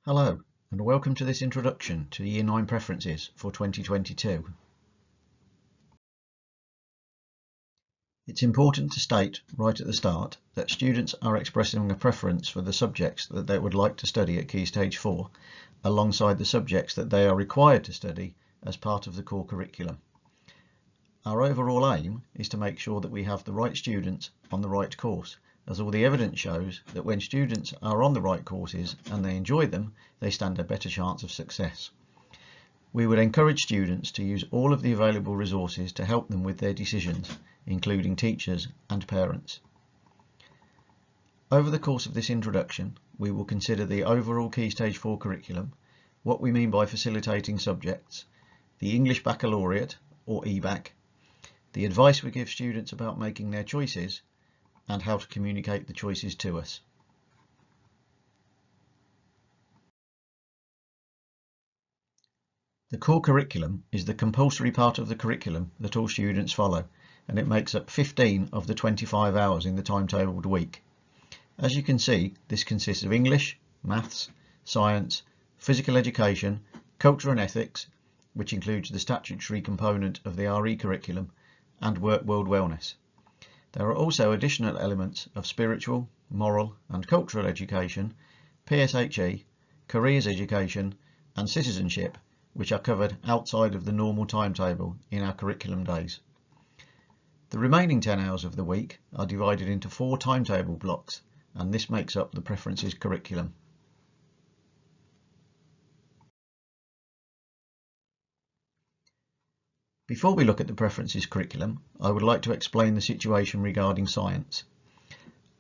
Hello, and welcome to this introduction to Year 9 Preferences for 2022. It's important to state right at the start that students are expressing a preference for the subjects that they would like to study at Key Stage 4, alongside the subjects that they are required to study as part of the core curriculum. Our overall aim is to make sure that we have the right students on the right course, as all the evidence shows that when students are on the right courses and they enjoy them, they stand a better chance of success. We would encourage students to use all of the available resources to help them with their decisions, including teachers and parents. Over the course of this introduction, we will consider the overall Key Stage 4 curriculum, what we mean by facilitating subjects, the English Baccalaureate or EBAC, the advice we give students about making their choices, and how to communicate the choices to us. The core curriculum is the compulsory part of the curriculum that all students follow, and it makes up 15 of the 25 hours in the timetabled week. As you can see, this consists of English, maths, science, physical education, culture and ethics, which includes the statutory component of the RE curriculum, and world wellness. There are also additional elements of spiritual, moral and cultural education, PSHE, careers education and citizenship, which are covered outside of the normal timetable in our curriculum days. The remaining 10 hours of the week are divided into 4 timetable blocks, and this makes up the Preferences curriculum. Before we look at the Preferences curriculum, I would like to explain the situation regarding science.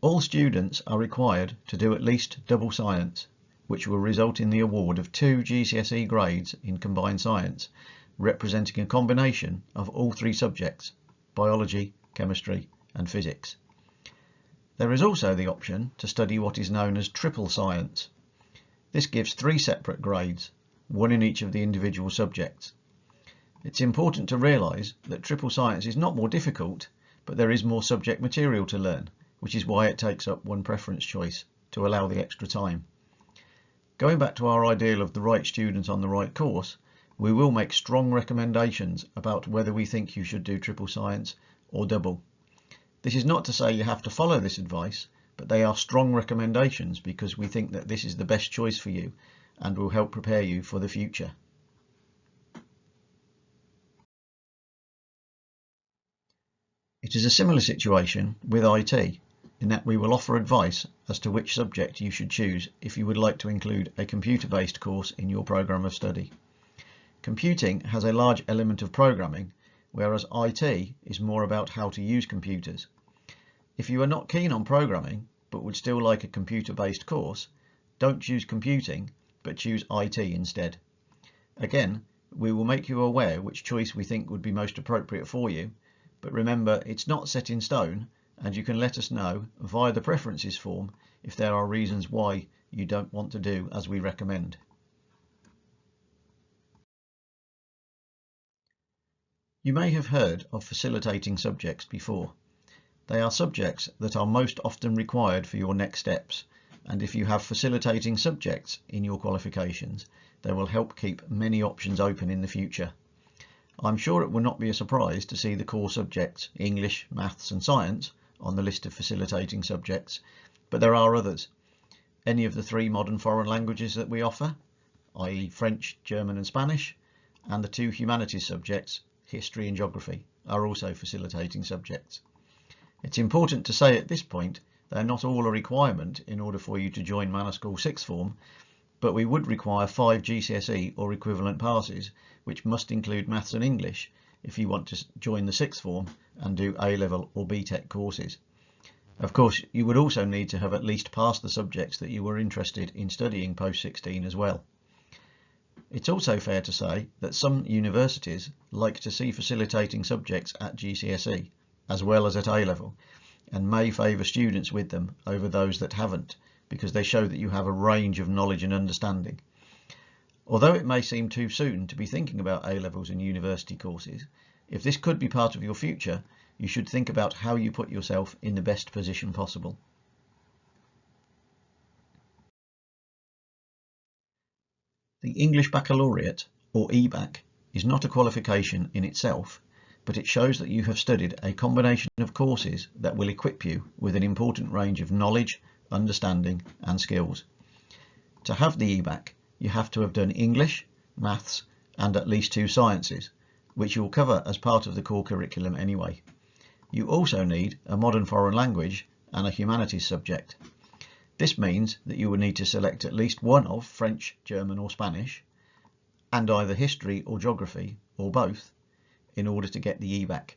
All students are required to do at least double science, which will result in the award of 2 GCSE grades in combined science, representing a combination of all 3 subjects: biology, chemistry and physics. There is also the option to study what is known as triple science. This gives 3 separate grades, 1 in each of the individual subjects. It's important to realise that triple science is not more difficult, but there is more subject material to learn, which is why it takes up 1 preference choice, to allow the extra time. Going back to our ideal of the right student on the right course, we will make strong recommendations about whether we think you should do triple science or double. This is not to say you have to follow this advice, but they are strong recommendations because we think that this is the best choice for you and will help prepare you for the future. It is a similar situation with IT, in that we will offer advice as to which subject you should choose if you would like to include a computer-based course in your programme of study. Computing has a large element of programming, whereas IT is more about how to use computers. If you are not keen on programming, but would still like a computer-based course, don't choose computing, but choose IT instead. Again, we will make you aware which choice we think would be most appropriate for you, but remember, it's not set in stone, and you can let us know via the preferences form if there are reasons why you don't want to do as we recommend. You may have heard of facilitating subjects before. They are subjects that are most often required for your next steps, and if you have facilitating subjects in your qualifications, they will help keep many options open in the future. I'm sure it will not be a surprise to see the core subjects, English, Maths and Science, on the list of facilitating subjects, but there are others. Any of the 3 modern foreign languages that we offer, i.e. French, German and Spanish, and the 2 humanities subjects, History and Geography, are also facilitating subjects. It's important to say at this point they are not all a requirement in order for you to join Manor School Sixth Form, but we would require 5 GCSE or equivalent passes, which must include Maths and English if you want to join the Sixth Form and do A-level or BTEC courses. Of course, you would also need to have at least passed the subjects that you were interested in studying post-16 as well. It's also fair to say that some universities like to see facilitating subjects at GCSE as well as at A-level, and may favour students with them over those that haven't, because they show that you have a range of knowledge and understanding. Although it may seem too soon to be thinking about A-levels and university courses, if this could be part of your future, you should think about how you put yourself in the best position possible. The English Baccalaureate, or EBAC, is not a qualification in itself, but it shows that you have studied a combination of courses that will equip you with an important range of knowledge, understanding and skills. To have the EBAC, you have to have done English, maths and at least 2 sciences, which you'll cover as part of the core curriculum anyway. You also need a modern foreign language and a humanities subject. This means that you will need to select at least one of French, German or Spanish, and either history or geography, or both, in order to get the EBAC.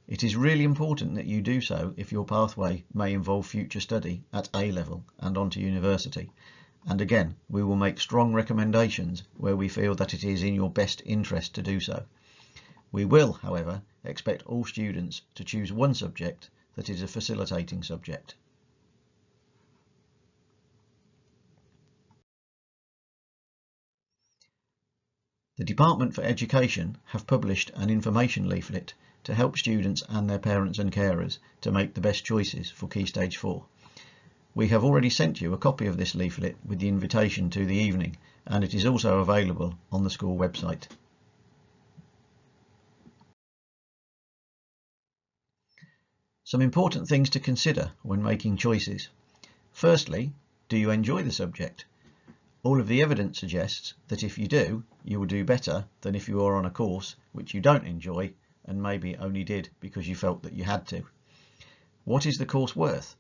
It is really important that you do so if your pathway may involve future study at A level and onto university. And again, we will make strong recommendations where we feel that it is in your best interest to do so. We will, however, expect all students to choose one subject that is a facilitating subject. The Department for Education have published an information leaflet to help students and their parents and carers to make the best choices for Key Stage 4. We have already sent you a copy of this leaflet with the invitation to the evening, and it is also available on the school website. Some important things to consider when making choices. Firstly, do you enjoy the subject? All of the evidence suggests that if you do, you will do better than if you are on a course which you don't enjoy and maybe only did because you felt that you had to. What is the course worth?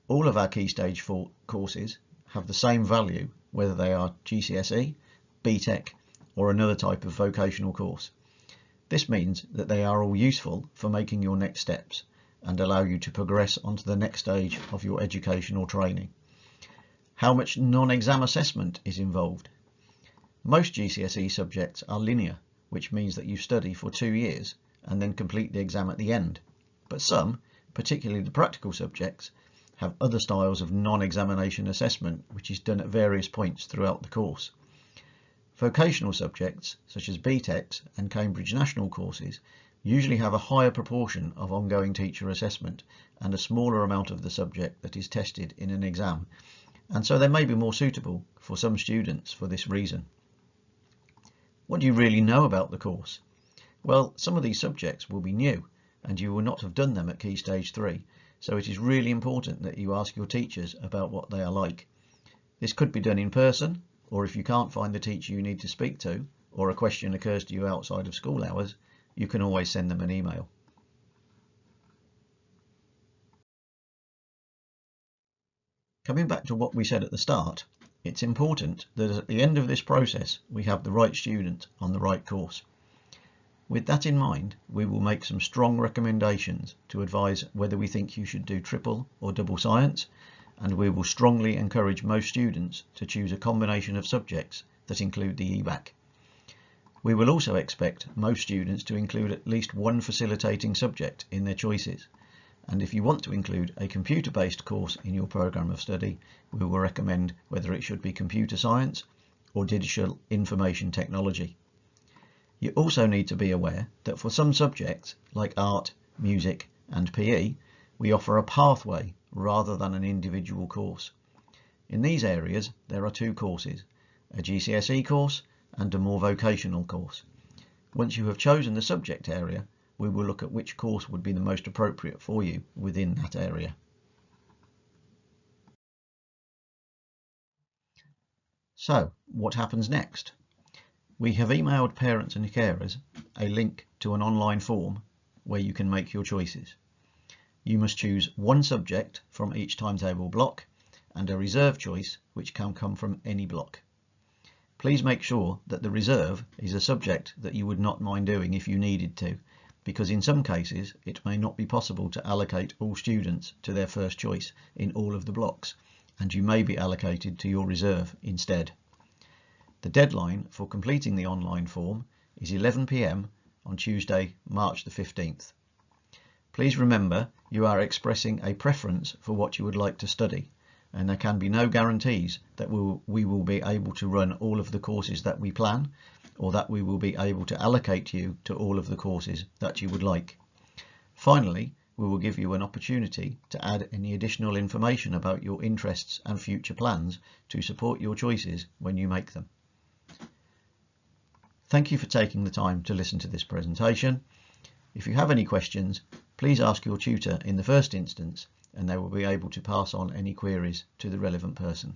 All of our Key Stage 4 courses have the same value, whether they are GCSE, BTEC or another type of vocational course. This means that they are all useful for making your next steps and allow you to progress onto the next stage of your education or training. How much non-exam assessment is involved? Most GCSE subjects are linear, which means that you study for 2 years and then complete the exam at the end. But some, particularly the practical subjects, have other styles of non-examination assessment which is done at various points throughout the course. Vocational subjects, such as BTECs and Cambridge National courses, usually have a higher proportion of ongoing teacher assessment and a smaller amount of the subject that is tested in an exam, and so they may be more suitable for some students for this reason. What do you really know about the course? Well, some of these subjects will be new and you will not have done them at Key Stage 3, so it is really important that you ask your teachers about what they are like. This could be done in person, or if you can't find the teacher you need to speak to, or a question occurs to you outside of school hours, you can always send them an email. Coming back to what we said at the start, it's important that at the end of this process we have the right student on the right course. With that in mind, we will make some strong recommendations to advise whether we think you should do triple or double science, and we will strongly encourage most students to choose a combination of subjects that include the EBAC. We will also expect most students to include at least one facilitating subject in their choices, and if you want to include a computer-based course in your programme of study, we will recommend whether it should be computer science or digital information technology. You also need to be aware that for some subjects like art, music and PE, we offer a pathway rather than an individual course. In these areas there are 2 courses, a GCSE course and a more vocational course. Once you have chosen the subject area, we will look at which course would be the most appropriate for you within that area. So, what happens next? We have emailed parents and carers a link to an online form where you can make your choices. You must choose one subject from each timetable block and a reserve choice which can come from any block. Please make sure that the reserve is a subject that you would not mind doing if you needed to, because in some cases it may not be possible to allocate all students to their first choice in all of the blocks, and you may be allocated to your reserve instead. The deadline for completing the online form is 11 p.m. on Tuesday, March the 15th. Please remember you are expressing a preference for what you would like to study, and there can be no guarantees that we will be able to run all of the courses that we plan, or that we will be able to allocate you to all of the courses that you would like. Finally, we will give you an opportunity to add any additional information about your interests and future plans to support your choices when you make them. Thank you for taking the time to listen to this presentation. If you have any questions, please ask your tutor in the first instance, and they will be able to pass on any queries to the relevant person.